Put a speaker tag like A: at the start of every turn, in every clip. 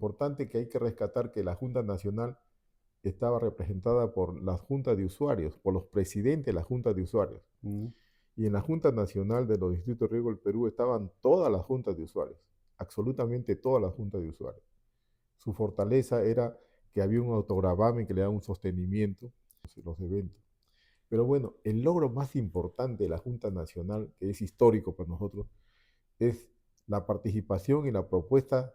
A: importante que hay que rescatar que la Junta Nacional estaba representada por las juntas de usuarios, por los presidentes de las juntas de usuarios. Y en la Junta Nacional de los Distritos de Riego del Perú estaban todas las juntas de usuarios, absolutamente todas las juntas de usuarios. Su fortaleza era que había un autogravamen que le daba un sostenimiento a los eventos. Pero bueno, el logro más importante de la Junta Nacional, que es histórico para nosotros, es la participación y la propuesta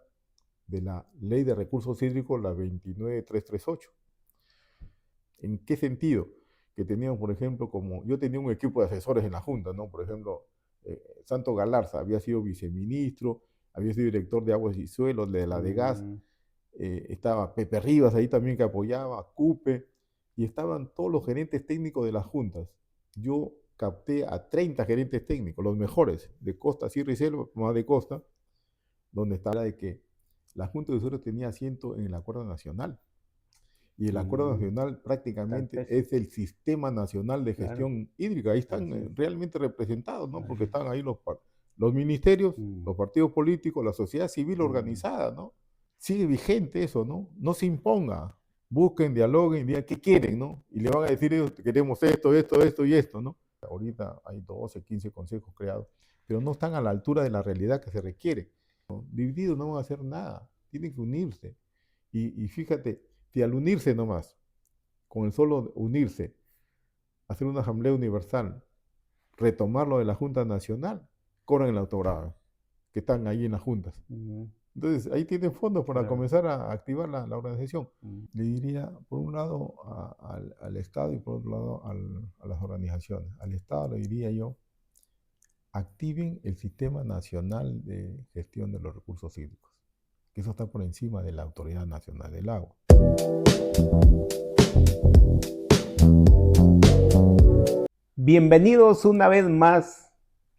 A: de la Ley de Recursos Hídricos, la 29338. ¿En qué sentido? Que teníamos, por ejemplo, como yo tenía un equipo de asesores en la Junta, ¿no? Por ejemplo, Santo Galarza había sido viceministro, había sido director de Aguas y Suelos, de la de Gas, estaba Pepe Rivas ahí también que apoyaba, Cupe, y estaban todos los gerentes técnicos de las juntas. Yo capté a 30 gerentes técnicos, los mejores, de Costa, Sierra y Selva, más de Costa, donde estaba de que la Junta de Usuarios tenía asiento en el Acuerdo Nacional. Y el Acuerdo Nacional prácticamente es el Sistema Nacional de Gestión Hídrica. Ahí están realmente representados, ¿no? Porque están ahí los ministerios, los partidos políticos, la sociedad civil organizada, ¿no? Sigue vigente eso, ¿no? No se imponga. Busquen, dialoguen, digan qué quieren, ¿no? Y le van a decir ellos, queremos esto, esto, esto y esto, ¿no? Ahorita hay 12, 15 consejos creados, pero no están a la altura de la realidad que se requiere, ¿no? Divididos no van a hacer nada, tienen que unirse. Y fíjate, si al unirse nomás, con el solo unirse, hacer una asamblea universal, retomar lo de la Junta Nacional, cobran el autogrado, que están ahí en las juntas. Entonces, ahí tienen fondos para comenzar a activar la organización. Le diría, por un lado, al Estado y por otro lado a las organizaciones. Al Estado le diría yo, activen el Sistema Nacional de Gestión de los Recursos Hídricos, que eso está por encima de la Autoridad Nacional del Agua.
B: Bienvenidos una vez más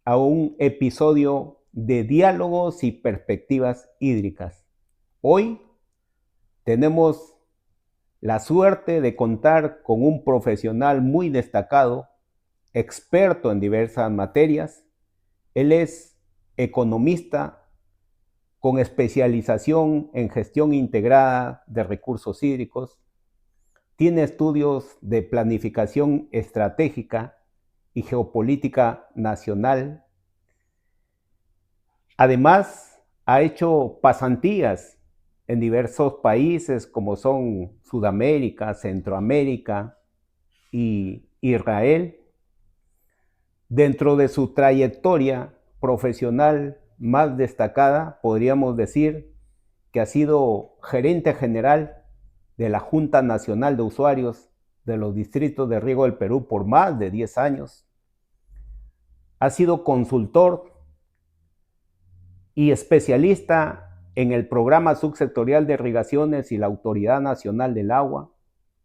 B: a un episodio de Diálogos y Perspectivas Hídricas. Hoy tenemos la suerte de contar con un profesional muy destacado, experto en diversas materias. Él es economista con especialización en gestión integrada de recursos hídricos. Tiene estudios de planificación estratégica y geopolítica nacional. Además, ha hecho pasantías en diversos países como son Sudamérica, Centroamérica y Israel. Dentro de su trayectoria profesional más destacada, podríamos decir que ha sido gerente general de la Junta Nacional de Usuarios de los Distritos de Riego del Perú por más de 10 años. Ha sido consultor y especialista en el Programa Subsectorial de Irrigaciones y la Autoridad Nacional del Agua.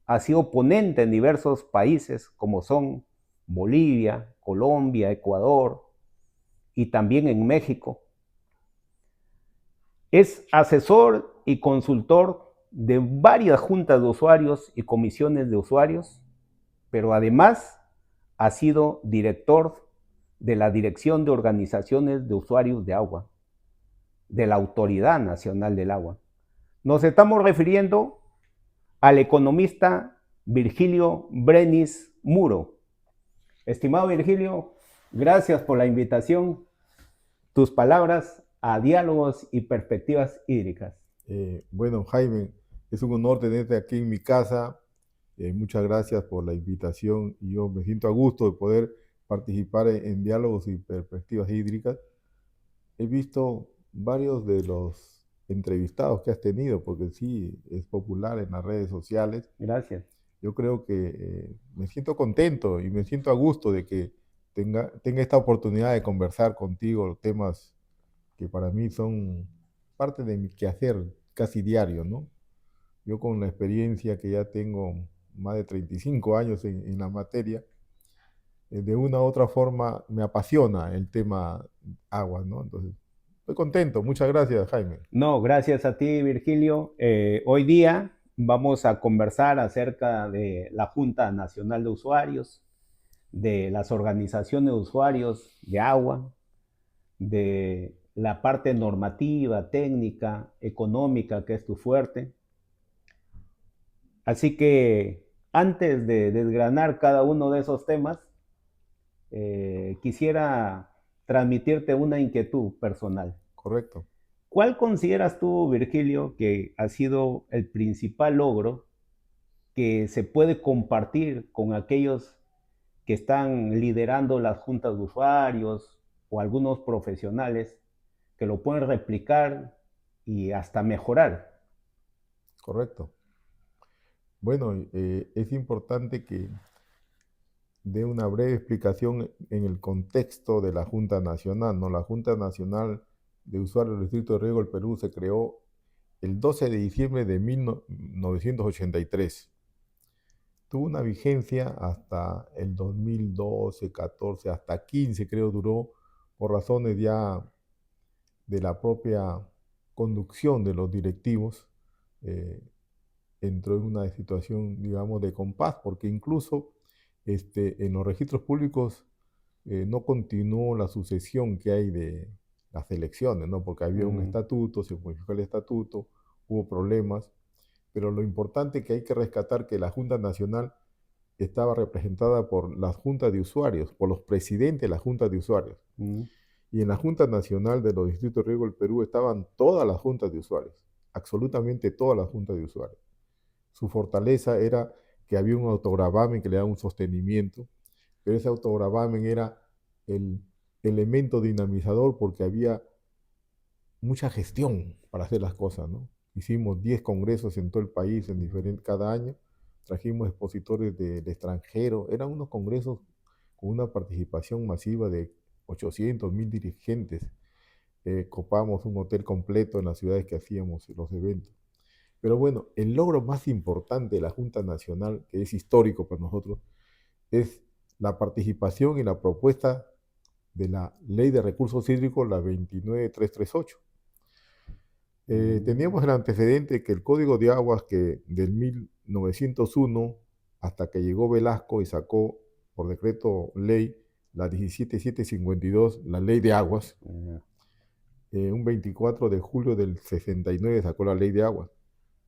B: Ha sido ponente en diversos países como son Bolivia, Colombia, Ecuador y también en México. Es asesor y consultor de varias juntas de usuarios y comisiones de usuarios, pero además ha sido director de la Dirección de Organizaciones de Usuarios de Agua, de la Autoridad Nacional del Agua. Nos estamos refiriendo al economista Virgilio Brenis Muro. Estimado Virgilio, gracias por la invitación. Tus palabras a Diálogos y Perspectivas Hídricas.
A: Bueno, Jaime, es un honor tenerte aquí en mi casa. Muchas gracias por la invitación y yo me siento a gusto de poder participar en Diálogos y Perspectivas Hídricas. He visto varios de los entrevistados que has tenido, porque sí, es popular en las redes sociales.
B: Gracias.
A: Yo creo que me siento contento y me siento a gusto de que tenga esta oportunidad de conversar contigo temas que para mí son parte de mi quehacer casi diario, ¿no? Yo con la experiencia que ya tengo más de 35 años en la materia, de una u otra forma me apasiona el tema agua, ¿no? Entonces, estoy contento. Muchas gracias, Jaime.
B: No, gracias a ti, Virgilio. Hoy día vamos a conversar acerca de la Junta Nacional de Usuarios, de las organizaciones de usuarios de agua, de la parte normativa, técnica, económica, que es tu fuerte. Así que antes de desgranar cada uno de esos temas, quisiera transmitirte una inquietud personal.
A: Correcto.
B: ¿Cuál consideras tú, Virgilio, que ha sido el principal logro que se puede compartir con aquellos que están liderando las juntas de usuarios o algunos profesionales que lo pueden replicar y hasta mejorar?
A: Correcto. Bueno, es importante que dé una breve explicación en el contexto de la Junta Nacional, ¿no? La Junta Nacional de Usuarios del Distrito de Riego del Perú se creó el 12 de diciembre de 1983. Tuvo una vigencia hasta el 2012, 14, hasta 15 creo duró, por razones ya de la propia conducción de los directivos. eh, Entró en una situación, digamos, de compás, porque incluso en los registros públicos no continuó la sucesión que hay de las elecciones, ¿no? Porque había un estatuto, se modificó el estatuto, hubo problemas, pero lo importante que hay que rescatar que la Junta Nacional estaba representada por las juntas de usuarios, por los presidentes de las juntas de usuarios. Y en la Junta Nacional de los Distritos de Riego del Perú estaban todas las juntas de usuarios, absolutamente todas las juntas de usuarios. Su fortaleza era que había un autogravamen que le daba un sostenimiento, pero ese autogravamen era el elemento dinamizador porque había mucha gestión para hacer las cosas, ¿no? Hicimos 10 congresos en todo el país, cada año, trajimos expositores del extranjero, eran unos congresos con una participación masiva de 800, 1000 dirigentes. Copamos un hotel completo en las ciudades que hacíamos los eventos. Pero bueno, el logro más importante de la Junta Nacional, que es histórico para nosotros, es la participación y la propuesta de la Ley de Recursos Hídricos, la 29338. Teníamos el antecedente que el Código de Aguas que del 1901 hasta que llegó Velasco y sacó por decreto ley la 17752, la Ley de Aguas, un 24 de julio del 69 sacó la Ley de Aguas.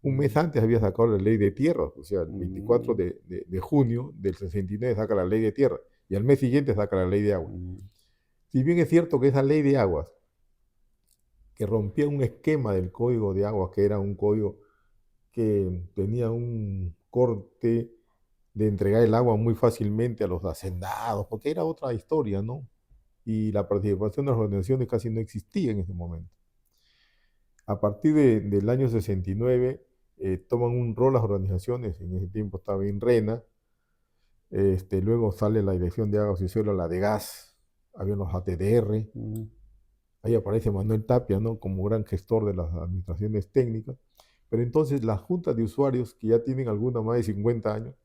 A: Un mes antes había sacado la Ley de Tierras, o sea, el 24 de junio del 69 saca la Ley de Tierras y al mes siguiente saca la Ley de Aguas. Si bien es cierto que esa Ley de Aguas, que rompía un esquema del Código de Aguas, que era un código que tenía un corte de entregar el agua muy fácilmente a los hacendados, porque era otra historia, ¿no? Y la participación de las organizaciones casi no existía en ese momento. A partir del año 69, toman un rol las organizaciones, en ese tiempo estaba INRENA, luego sale la Dirección de Aguas y Suelo, la de Gas, había los ATDR, ahí aparece Manuel Tapia, ¿no? Como gran gestor de las administraciones técnicas, pero entonces las juntas de usuarios, que ya tienen algunas más de 50 años,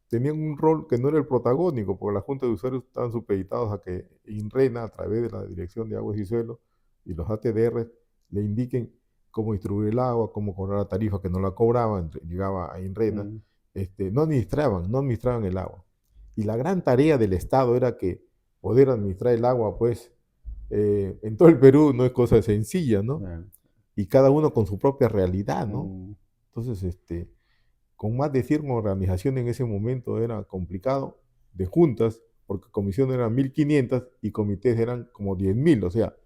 A: tenían un rol que no era el protagónico, porque las juntas de usuarios estaban supeditados a que INRENA, a través de la Dirección de Aguas y Suelo, y los ATDR, le indiquen cómo distribuir el agua, cómo cobrar la tarifa, que no la cobraban, llegaba a INRENA, no administraban el agua. Y la gran tarea del Estado era que poder administrar el agua, pues, en todo el Perú no es cosa sencilla, ¿no? Y cada uno con su propia realidad, ¿no? Entonces, con más de 100 organizaciones en ese momento era complicado, de juntas, porque comisiones eran 1500 y comités eran como 10.000, o sea,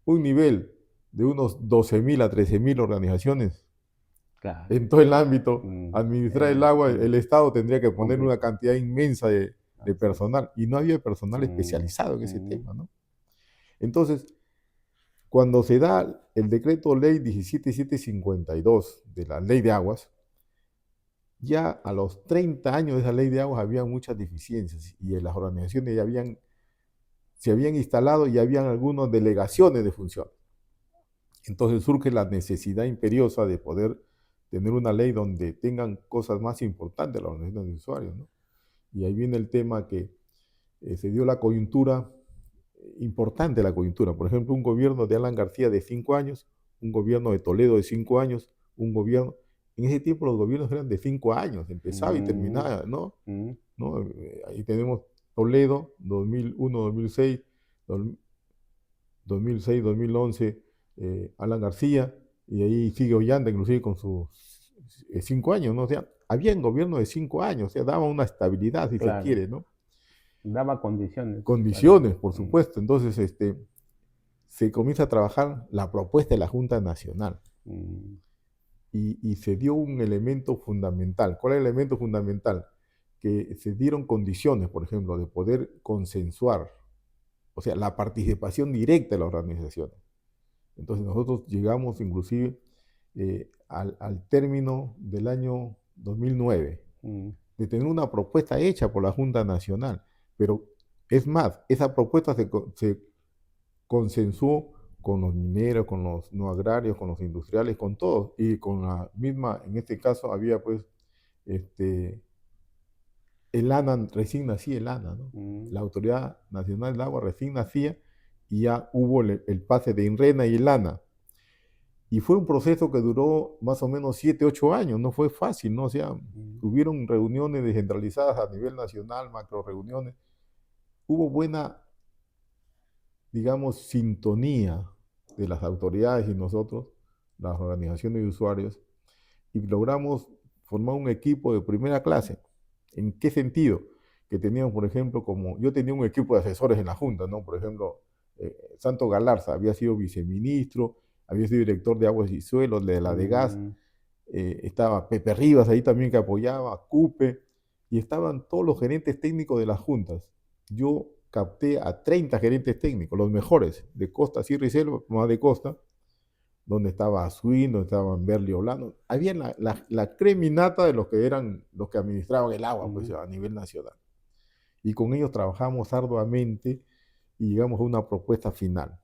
A: un nivel de unos 12.000 a 13.000 organizaciones. Claro. En todo el ámbito, administrar el agua, el Estado tendría que poner una cantidad inmensa de personal, y no había personal especializado en ese tema, ¿no? Entonces, cuando se da el decreto ley 17752 de la Ley de Aguas, ya a los 30 años de esa Ley de Aguas había muchas deficiencias y en las organizaciones ya se habían instalado y habían algunas delegaciones de funciones. Entonces surge la necesidad imperiosa de poder tener una ley donde tengan cosas más importantes las organizaciones de usuarios, ¿no? Y ahí viene el tema que se dio la coyuntura, importante la coyuntura. Por ejemplo, un gobierno de Alan García de 5 años, un gobierno de Toledo de 5 años, un gobierno... En ese tiempo los gobiernos eran de 5 años, empezaba y terminaba, ¿no? Ahí tenemos Toledo, 2001, 2006, 2006, 2011, Alan García, y ahí sigue Ollanta, inclusive con sus 5 años, ¿no? O sea, había un gobierno de 5 años, o sea, daba una estabilidad, si se
B: Claro,
A: quiere, ¿no?
B: daba condiciones para...
A: Condiciones, por supuesto. Entonces, se comienza a trabajar la propuesta de la Junta Nacional
B: mm,
A: y se dio un elemento fundamental. ¿Cuál es el elemento fundamental? Que se dieron condiciones, por ejemplo, de poder consensuar, o sea, la participación directa de las organizaciones. Entonces nosotros llegamos inclusive al término del año 2009
B: mm,
A: de tener una propuesta hecha por la Junta Nacional, pero es más, esa propuesta se consensuó con los mineros, con los no agrarios, con los industriales, con todos, y con la misma, en este caso había pues, este, el ANA, recién nacía el ANA, ¿no?
B: mm,
A: La Autoridad Nacional del Agua recién nacía y ya hubo el pase de INRENA y el ANA. Y fue un proceso que duró más o menos 7, 8 años, no fue fácil, ¿no? O sea,
B: mm,
A: hubieron reuniones descentralizadas a nivel nacional, macro reuniones. Hubo buena, digamos, sintonía de las autoridades y nosotros, las organizaciones de usuarios, y logramos formar un equipo de primera clase. ¿En qué sentido? Que teníamos, por ejemplo, como yo tenía un equipo de asesores en la Junta, ¿no? Por ejemplo, Santo Galarza había sido viceministro, había sido director de Aguas y Suelos, de la de Gas,
B: mm,
A: estaba Pepe Rivas ahí también que apoyaba, Cupe, y estaban todos los gerentes técnicos de las juntas. Yo capté a 30 gerentes técnicos, los mejores, de Costa, Sierra y Selva, más de Costa, donde estaba Azuín, donde estaban Berli Olano. Había la creminata de los que eran los que administraban el agua pues,
B: mm.
A: a nivel nacional. Y con ellos trabajamos arduamente y llegamos a una propuesta final.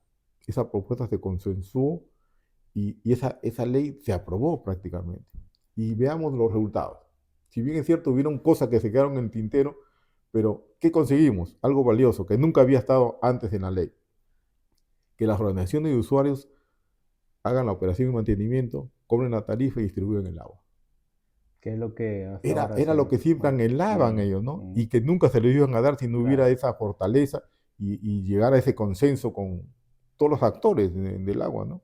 A: Esa propuesta se consensuó y esa ley se aprobó prácticamente. Y veamos los resultados. Si bien es cierto, hubieron cosas que se quedaron en el tintero, pero ¿qué conseguimos? Algo valioso que nunca había estado antes en la ley. Que las organizaciones de usuarios hagan la operación y mantenimiento, cobren la tarifa y distribuyan el agua.
B: Que es lo que hasta
A: Era,
B: ahora
A: era lo
B: se...
A: que siempre anhelaban
B: mm,
A: ellos, ¿no?
B: mm,
A: Y que nunca se les iban a dar si no hubiera
B: claro.
A: esa fortaleza y llegar a ese consenso con todos los actores del agua, ¿no?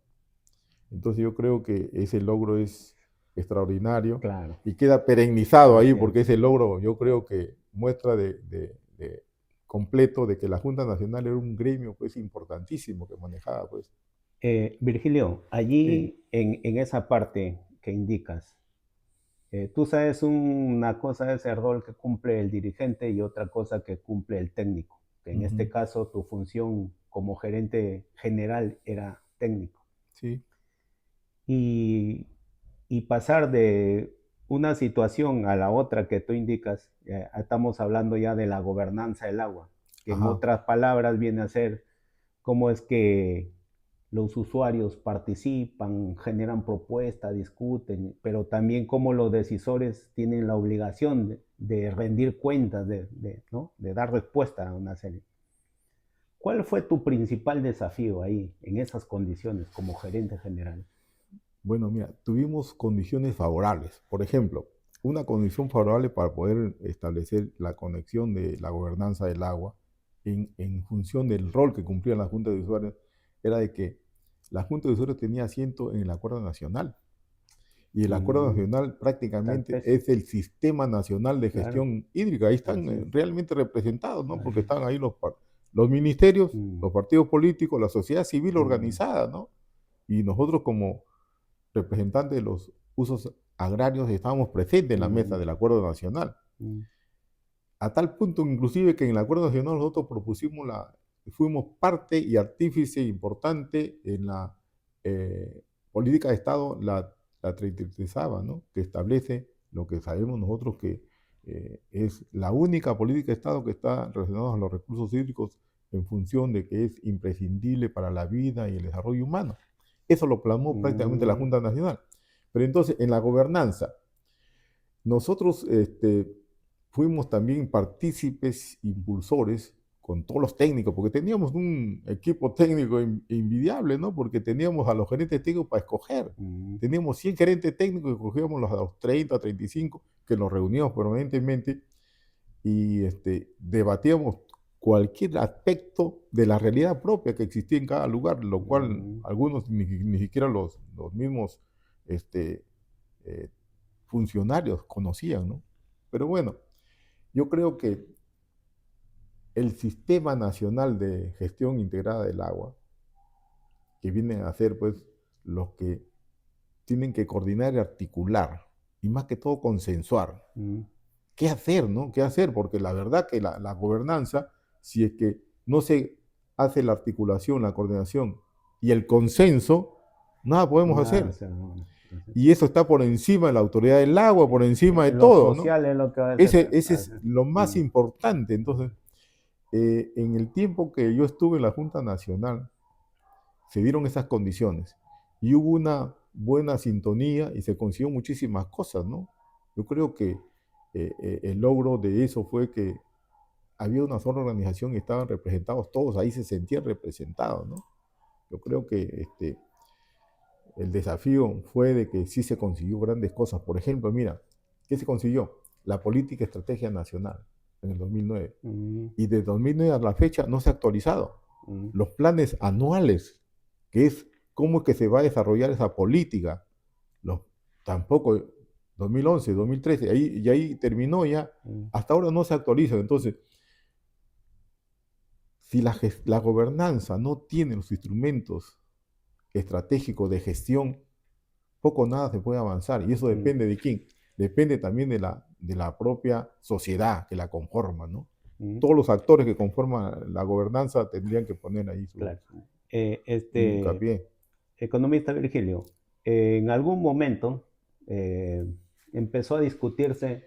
A: Entonces yo creo que ese logro es extraordinario
B: Claro,
A: y queda perennizado ahí
B: así
A: porque
B: es.
A: ese logro yo creo que muestra de completo de que la Junta Nacional era un gremio pues importantísimo que manejaba pues.
B: Virgilio,
A: Sí.
B: allí en esa parte que indicas, tú sabes una cosa es el rol que cumple el dirigente y otra cosa que cumple el técnico, que en este
A: Ujú.
B: caso tu función como gerente general era técnico.
A: Sí.
B: Y, y pasar de una situación a la otra que tú indicas, estamos hablando ya de la gobernanza del agua, que en
A: Ajá.
B: otras palabras viene a ser cómo es que los usuarios participan, generan propuestas, discuten, pero también cómo los decisores tienen la obligación de rendir cuentas, ¿no? De dar respuesta a una serie. ¿Cuál fue tu principal desafío ahí, en esas condiciones, como gerente general?
A: Bueno, mira, tuvimos condiciones favorables. Por ejemplo, una condición favorable para poder establecer la conexión de la gobernanza del agua en función del rol que cumplía la Junta de Usuarios era de que la Junta de Usuarios tenía asiento en el Acuerdo Nacional. Y el Acuerdo
B: Mm,
A: Nacional
B: tal
A: prácticamente
B: vez,
A: es el Sistema Nacional de
B: claro,
A: Gestión Hídrica. Ahí están
B: así es.
A: realmente representados, ¿no? Porque
B: Así es.
A: están ahí los ministerios,
B: Mm,
A: los partidos políticos, la sociedad civil
B: mm,
A: organizada, ¿no? Y nosotros como representantes de los usos agrarios estábamos presentes en la mesa
B: mm,
A: del Acuerdo Nacional.
B: mm,
A: A tal punto inclusive que en el Acuerdo Nacional nosotros propusimos fuimos parte y artífice importante en la política de Estado, la 33, ¿no? Que establece lo que sabemos nosotros que es la única política de Estado que está relacionada a los recursos hídricos en función de que es imprescindible para la vida y el desarrollo humano. Eso lo plasmó prácticamente la
B: mm,
A: Junta Nacional. Pero entonces, en la gobernanza, nosotros fuimos también partícipes, impulsores con todos los técnicos, porque teníamos un equipo técnico envidiable, ¿no? Porque teníamos a los gerentes técnicos para escoger.
B: mm,
A: Teníamos 100 gerentes técnicos y escogíamos a los 30, 35, que nos reuníamos permanentemente y debatíamos cualquier aspecto de la realidad propia que existía en cada lugar, lo cual algunos ni siquiera los mismos eh, funcionarios conocían, ¿no? Pero bueno, yo creo que el Sistema Nacional de Gestión Integrada del Agua, que vienen a ser pues los que tienen que coordinar y articular, y más que todo consensuar. ¿Qué hacer, no? ¿Qué hacer? Porque la verdad que la gobernanza, si es que no se hace la articulación, la coordinación y el consenso, nada podemos
B: Nada, o
A: hacer.
B: sea, no.
A: Y eso está por encima de la autoridad del agua, por encima de
B: Lo
A: todo, ¿no?
B: social es lo que va a
A: Ese es lo más importante. Entonces, en el tiempo que yo estuve en la Junta Nacional, se dieron esas condiciones y hubo una buena sintonía y se consiguió muchísimas cosas, ¿no? Yo creo que el logro de eso fue que había una sola organización y estaban representados todos, ahí se sentían representados, ¿no? Yo creo que el desafío fue de que sí se consiguió grandes cosas. Por ejemplo, mira, ¿qué se consiguió? La política estrategia nacional en el 2009. Y de 2009 a la fecha no se ha actualizado. Los planes anuales, que es cómo es que se va a desarrollar esa política, tampoco 2011, 2013, y ahí terminó ya, hasta ahora no se actualiza. Entonces, si la gobernanza no tiene los instrumentos estratégicos de gestión, poco o nada se puede avanzar. Y eso depende de quién. Depende también de la propia sociedad que la conforma, ¿no? Todos los actores que conforman la gobernanza tendrían que poner ahí su hincapié.
B: Economista Virgilio, en algún momento empezó a discutirse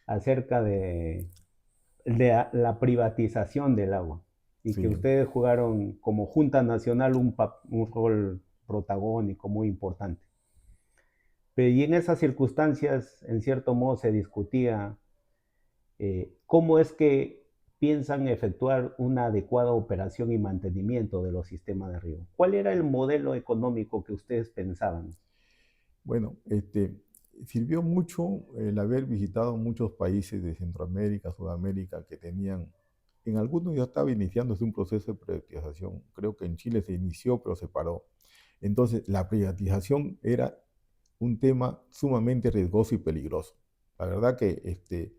B: acerca de la privatización del agua y
A: Sí.
B: que ustedes jugaron como Junta Nacional un rol protagónico muy importante. Y en esas circunstancias, en cierto modo, se discutía cómo es que piensan efectuar una adecuada operación y mantenimiento de los sistemas de riego. ¿Cuál era el modelo económico que ustedes pensaban?
A: Bueno, sirvió mucho el haber visitado muchos países de Centroamérica, Sudamérica, que tenían, en algunos ya estaba iniciándose un proceso de privatización. Creo que en Chile se inició, pero se paró. Entonces, la privatización era un tema sumamente riesgoso y peligroso. La verdad que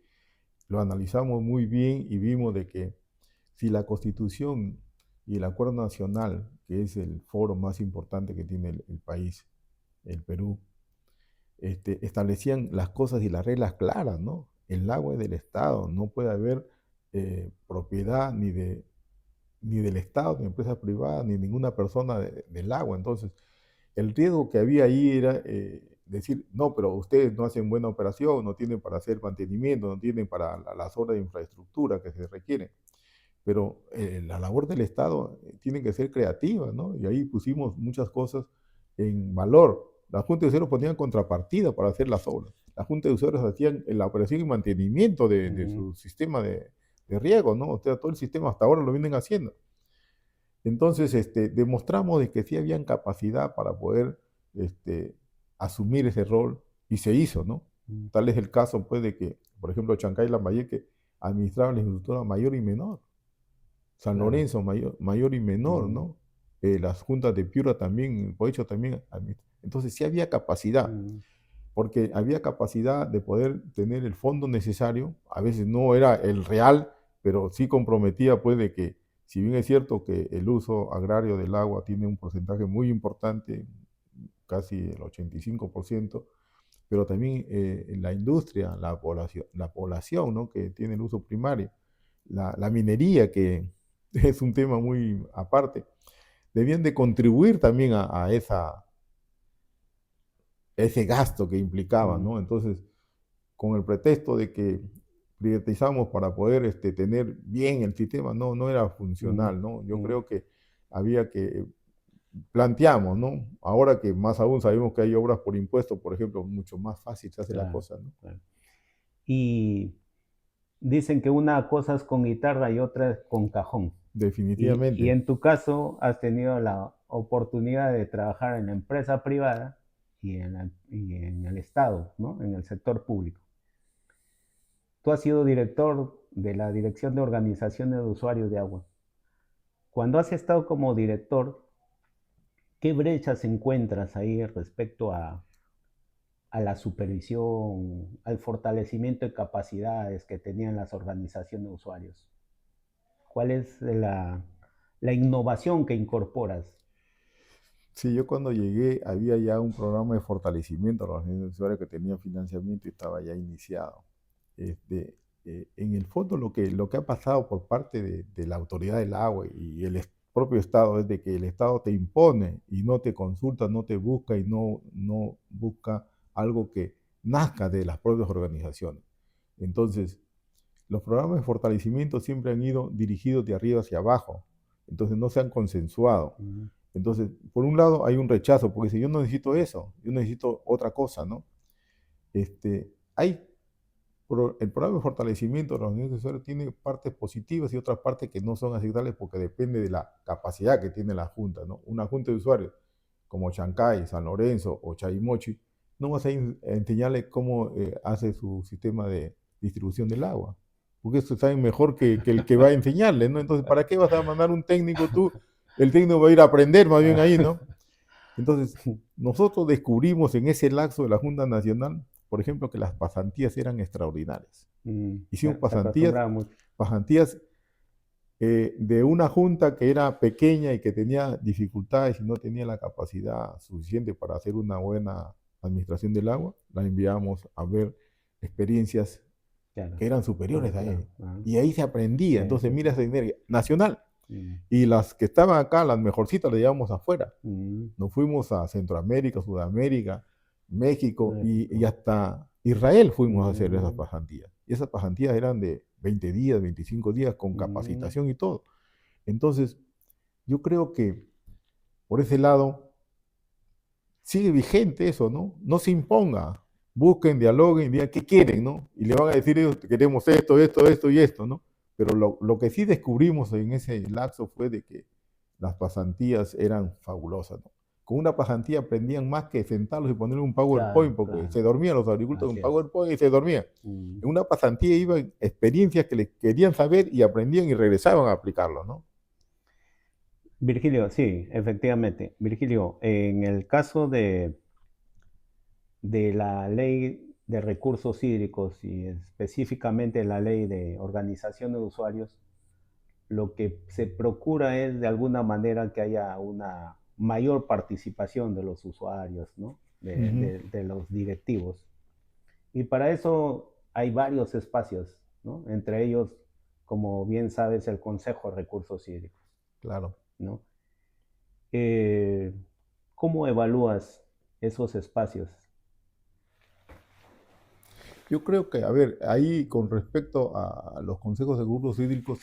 A: lo analizamos muy bien y vimos de que si la Constitución y el Acuerdo Nacional, que es el foro más importante que tiene el país, el Perú, establecían las cosas y las reglas claras, ¿no? El agua es del Estado, no puede haber propiedad ni del Estado, ni empresas privadas, ni ninguna persona del agua. Entonces, el riesgo que había ahí era decir, no, pero ustedes no hacen buena operación, no tienen para hacer mantenimiento, no tienen para las obras de infraestructura que se requieren. Pero la labor del Estado tiene que ser creativa, ¿no? Y ahí pusimos muchas cosas en valor. La Junta de Usuarios ponían contrapartida para hacer las obras. La Junta de Usuarios hacían la operación y mantenimiento de su sistema de riego, ¿no? O sea, todo el sistema hasta ahora lo vienen haciendo. Entonces, demostramos de que sí habían capacidad para poder asumir ese rol y se hizo, ¿no? Tal es el caso, pues, de que, por ejemplo, Chancay y Lambayeque administraban la infraestructura mayor y menor. San Lorenzo, mayor y menor, ¿no? Las juntas de Piura también, Poecho también. Entonces sí había capacidad, porque había capacidad de poder tener el fondo necesario. A veces no era el real, pero sí comprometía, pues, de que, si bien es cierto que el uso agrario del agua tiene un porcentaje muy importante, casi el 85%, pero también la industria, la población, ¿no? Que tiene el uso primario, la minería, que es un tema muy aparte, debían de contribuir también a ese gasto que implicaba, ¿no? Entonces, con el pretexto de que privatizamos para poder tener bien el sistema, no era funcional, ¿no? Yo creo que había que planteamos, ¿no? Ahora que más aún sabemos que hay obras por impuesto, por ejemplo, mucho más fácil se hace la cosa, ¿no?
B: Claro. Y dicen que una cosa es con guitarra y otra es con cajón.
A: Definitivamente.
B: Y en tu caso has tenido la oportunidad de trabajar en la empresa privada y en el Estado, ¿no? En el sector público. Tú has sido director de la Dirección de Organizaciones de Usuarios de Agua. Cuando has estado como director, ¿qué brechas encuentras ahí respecto a la supervisión, al fortalecimiento de capacidades que tenían las organizaciones de usuarios? ¿Cuál es la innovación que incorporas?
A: Sí, yo cuando llegué había ya un programa de fortalecimiento a los organizaciones de usuarios que tenía financiamiento y estaba ya iniciado. Este, en el fondo lo que ha pasado por parte de la autoridad del agua y el propio Estado es de que el Estado te impone y no te consulta, no te busca y no busca algo que nazca de las propias organizaciones. Entonces, los programas de fortalecimiento siempre han ido dirigidos de arriba hacia abajo, entonces no se han consensuado. Entonces, por un lado hay un rechazo, porque si yo no necesito eso, yo necesito otra cosa, ¿no? Hay el programa de fortalecimiento de los niveles de usuarios tiene partes positivas y otras partes que no son aceptables porque depende de la capacidad que tiene la junta, ¿no? Una junta de usuarios como Chancay, San Lorenzo o Chaymochi, no vas a enseñarle cómo hace su sistema de distribución del agua, porque eso saben mejor que el que va a enseñarle, ¿no? Entonces, ¿para qué vas a mandar un técnico tú? El técnico va a ir a aprender más bien ahí, ¿no? Entonces, nosotros descubrimos en ese lapso de la Junta Nacional, por ejemplo, que las pasantías eran extraordinarias. Hicimos
B: Se acostumbraba mucho.
A: pasantías de una junta que era pequeña y que tenía dificultades y no tenía la capacidad suficiente para hacer una buena administración del agua, la enviamos a ver experiencias
B: Claro,
A: que eran superiores a
B: claro.
A: él. Y ahí se aprendía. Entonces, mira esa energía nacional.
B: Mm.
A: Y las que estaban acá, las mejorcitas, las llevamos afuera.
B: Mm.
A: Nos fuimos a Centroamérica, Sudamérica, México y hasta Israel fuimos a hacer esas pasantías. Y esas pasantías eran de 20 días, 25 días con capacitación y todo. Entonces, yo creo que por ese lado sigue vigente eso, ¿no? No se imponga. Busquen, dialoguen, digan qué quieren, ¿no? Y le van a decir ellos, queremos esto y esto, ¿no? Pero lo que sí descubrimos en ese lapso fue de que las pasantías eran fabulosas, ¿no? Con una pasantía aprendían más que sentarlos y ponerle un PowerPoint,
B: Claro,
A: porque
B: claro.
A: se dormían los agricultores
B: Así
A: con
B: es.
A: PowerPoint y se dormían. En una pasantía iban experiencias que les querían saber y aprendían y regresaban a aplicarlo, ¿no?
B: Virgilio, sí, efectivamente. Virgilio, en el caso de la ley de recursos hídricos y específicamente la ley de organización de usuarios, lo que se procura es de alguna manera que haya una mayor participación de los usuarios, ¿no? De los directivos. Y para eso hay varios espacios, ¿no? Entre ellos, como bien sabes, el Consejo de Recursos Hídricos,
A: Claro.
B: ¿no? ¿Cómo evalúas esos espacios?
A: Yo creo que, a ver, ahí con respecto a los consejos de grupos hídricos,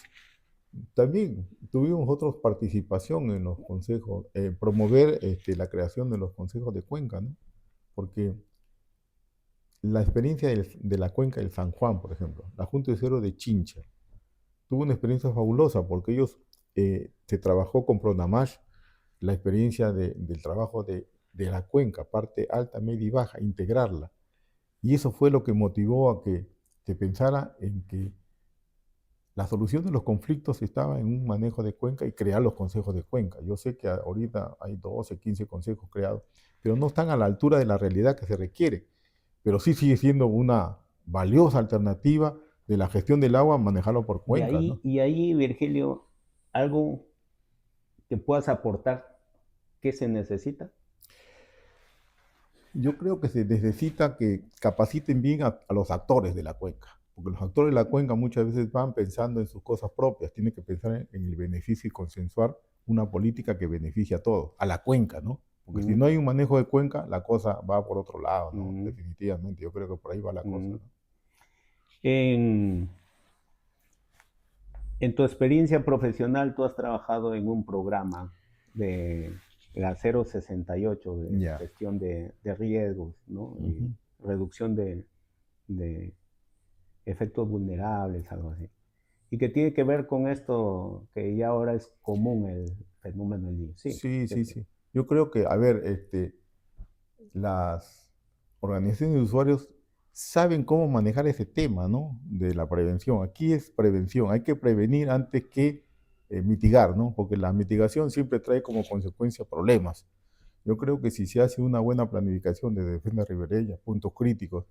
A: también tuvimos nosotros participación en los consejos, promover la creación de los consejos de cuenca, ¿no? Porque la experiencia de la cuenca del San Juan, por ejemplo, la Junta de Cero de Chincha, tuvo una experiencia fabulosa porque ellos se trabajó con Pronamash la experiencia del trabajo de la cuenca, parte alta, media y baja, integrarla. Y eso fue lo que motivó a que se pensara en que la solución de los conflictos estaba en un manejo de cuenca y crear los consejos de cuenca. Yo sé que ahorita hay 12, 15 consejos creados, pero no están a la altura de la realidad que se requiere. Pero sí sigue siendo una valiosa alternativa de la gestión del agua, manejarlo por cuencas, ¿no?
B: Y ahí, Virgilio, algo que puedas aportar, ¿qué se necesita?
A: Yo creo que se necesita que capaciten bien a los actores de la cuenca, porque los actores de la cuenca muchas veces van pensando en sus cosas propias, tienen que pensar en el beneficio y consensuar una política que beneficie a todos, a la cuenca, ¿no? Porque si no hay un manejo de cuenca, la cosa va por otro lado, ¿no? Definitivamente, yo creo que por ahí va la cosa, ¿no?
B: En, en tu experiencia profesional, tú has trabajado en un programa de la 068 de
A: Ya.
B: gestión de riesgos, ¿no? Y reducción de efectos vulnerables, algo así. Y que tiene que ver con esto que ya ahora es común, el fenómeno del niño. Sí,
A: Sí. Yo creo que, a ver, las organizaciones de usuarios saben cómo manejar ese tema, ¿no? De la prevención. Aquí es prevención, hay que prevenir antes que mitigar, ¿no? Porque la mitigación siempre trae como consecuencia problemas. Yo creo que si se hace una buena planificación de defensa ribereña, puntos críticos,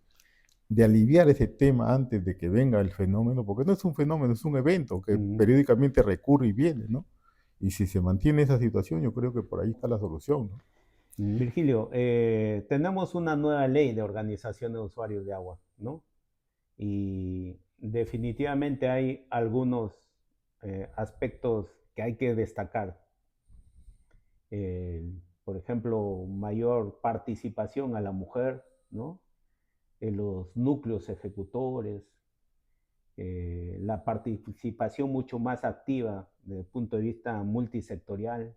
A: de aliviar ese tema antes de que venga el fenómeno, porque no es un fenómeno, es un evento que
B: Mm.
A: periódicamente recurre y viene, ¿no? Y si se mantiene esa situación, yo creo que por ahí está la solución, ¿no?
B: Virgilio, tenemos una nueva ley de organización de usuarios de agua, ¿no? Y definitivamente hay algunos aspectos que hay que destacar. Por ejemplo, mayor participación a la mujer, ¿no? En los núcleos ejecutores, la participación mucho más activa desde el punto de vista multisectorial.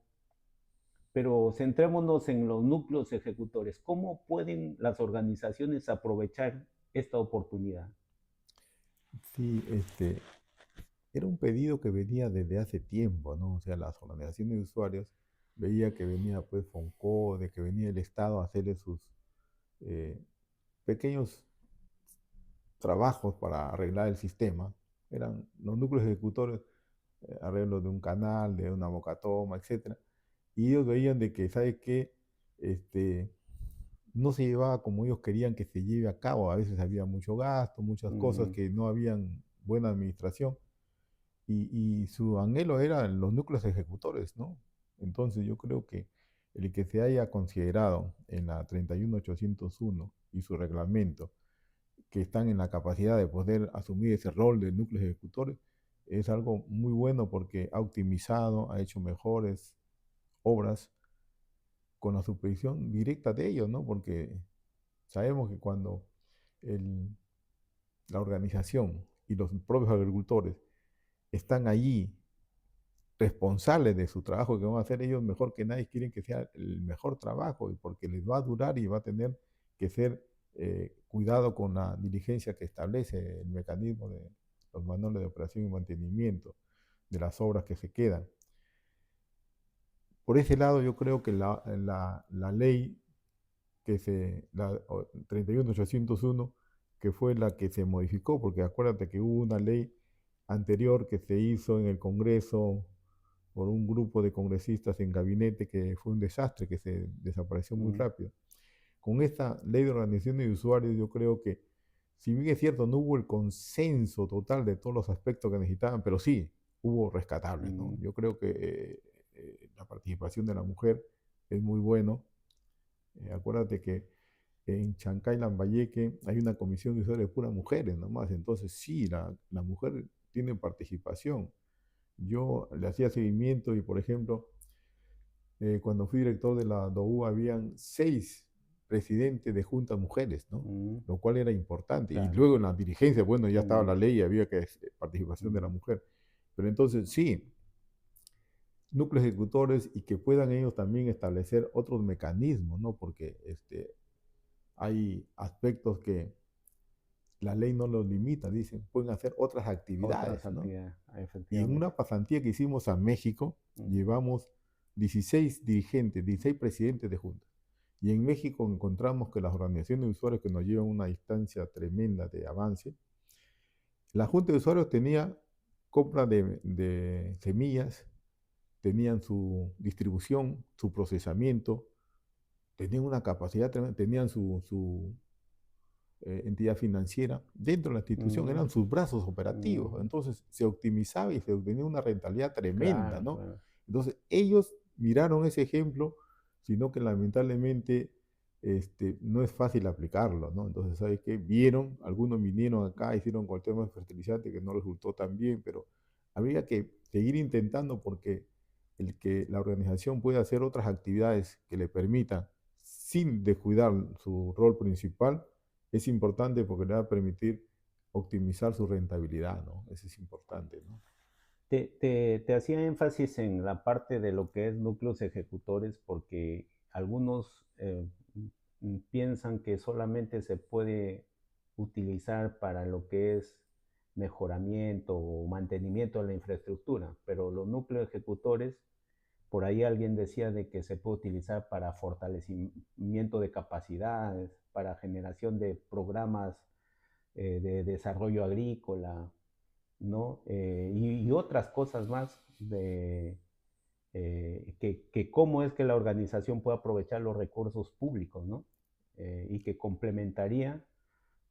B: Pero centrémonos en los núcleos ejecutores. ¿Cómo pueden las organizaciones aprovechar esta oportunidad?
A: Sí, era un pedido que venía desde hace tiempo, ¿no? O sea, las organizaciones de usuarios veía que venía pues FONCO, que venía el Estado a hacerle sus eh, pequeños trabajos para arreglar el sistema. Eran los núcleos ejecutores, arreglo de un canal, de una bocatoma, etcétera. Y ellos veían de que, ¿sabe qué? Este, no se llevaba como ellos querían que se lleve a cabo. A veces había mucho gasto, muchas cosas
B: Mm,
A: que no habían buena administración. Y su anhelo eran los núcleos ejecutores, ¿no? Entonces yo creo que el que se haya considerado en la 31801 y su reglamento que están en la capacidad de poder asumir ese rol de núcleos ejecutores es algo muy bueno porque ha optimizado, ha hecho mejores obras con la supervisión directa de ellos, ¿no? Porque sabemos que cuando el- la organización y los propios agricultores están allí responsables de su trabajo que van a hacer ellos mejor que nadie, quieren que sea el mejor trabajo y porque les va a durar y va a tener que ser cuidado con la diligencia que establece el mecanismo de los manuales de operación y mantenimiento de las obras que se quedan. Por ese lado yo creo que la ley la 31801, que fue la que se modificó, porque acuérdate que hubo una ley anterior que se hizo en el Congreso por un grupo de congresistas en gabinete que fue un desastre, que se desapareció muy
B: mm,
A: rápido. Con esta ley de organización de usuarios yo creo que, si bien es cierto, no hubo el consenso total de todos los aspectos que necesitaban, pero sí hubo rescatables, ¿no?
B: mm,
A: Yo creo que la participación de la mujer es muy bueno. Acuérdate que en Chancay, Lambayeque, hay una comisión de usuarios de puras mujeres nomás, entonces sí, la mujer tiene participación. Yo le hacía seguimiento y, por ejemplo, cuando fui director de la DOU, habían 6 presidentes de juntas mujeres, ¿no?
B: mm,
A: Lo cual era importante. Y
B: claro.
A: luego en la dirigencia, bueno, ya estaba
B: Mm,
A: la ley y había que participación de la
B: mm.
A: mujer. Pero entonces, sí, núcleos ejecutores y que puedan ellos también establecer otros mecanismos, ¿no? Porque hay aspectos que la ley no los limita, dicen, pueden hacer otras
B: Otras
A: actividades, ¿no?
B: actividades,
A: Y en
B: efectivamente.
A: una pasantía que hicimos a México,
B: Mm,
A: llevamos 16 dirigentes, 16 presidentes de juntas. Y en México encontramos que las organizaciones de usuarios que nos llevan una distancia tremenda de avance, la junta de usuarios tenía compra de semillas, tenían su distribución, su procesamiento, tenían una capacidad tremenda, tenían su entidad financiera dentro de la institución,
B: mm,
A: eran sus brazos operativos.
B: mm,
A: Entonces se optimizaba y se obtenía una rentabilidad tremenda,
B: claro,
A: ¿no?
B: claro.
A: Entonces ellos miraron ese ejemplo, sino que lamentablemente no es fácil aplicarlo, ¿no? Entonces, ¿sabes qué? Vieron, algunos vinieron acá, hicieron con el tema de fertilizante que no resultó tan bien, pero habría que seguir intentando porque el que la organización pueda hacer otras actividades que le permitan, sin descuidar su rol principal, es importante porque le va a permitir optimizar su rentabilidad, ¿no? Eso es importante, ¿no?
B: Te hacía énfasis en la parte de lo que es núcleos ejecutores porque algunos piensan que solamente se puede utilizar para lo que es mejoramiento o mantenimiento de la infraestructura, pero los núcleos ejecutores, por ahí alguien decía de que se puede utilizar para fortalecimiento de capacidades, para generación de programas de desarrollo agrícola, ¿no? Y otras cosas más que cómo es que la organización puede aprovechar los recursos públicos, ¿no? Y que complementaría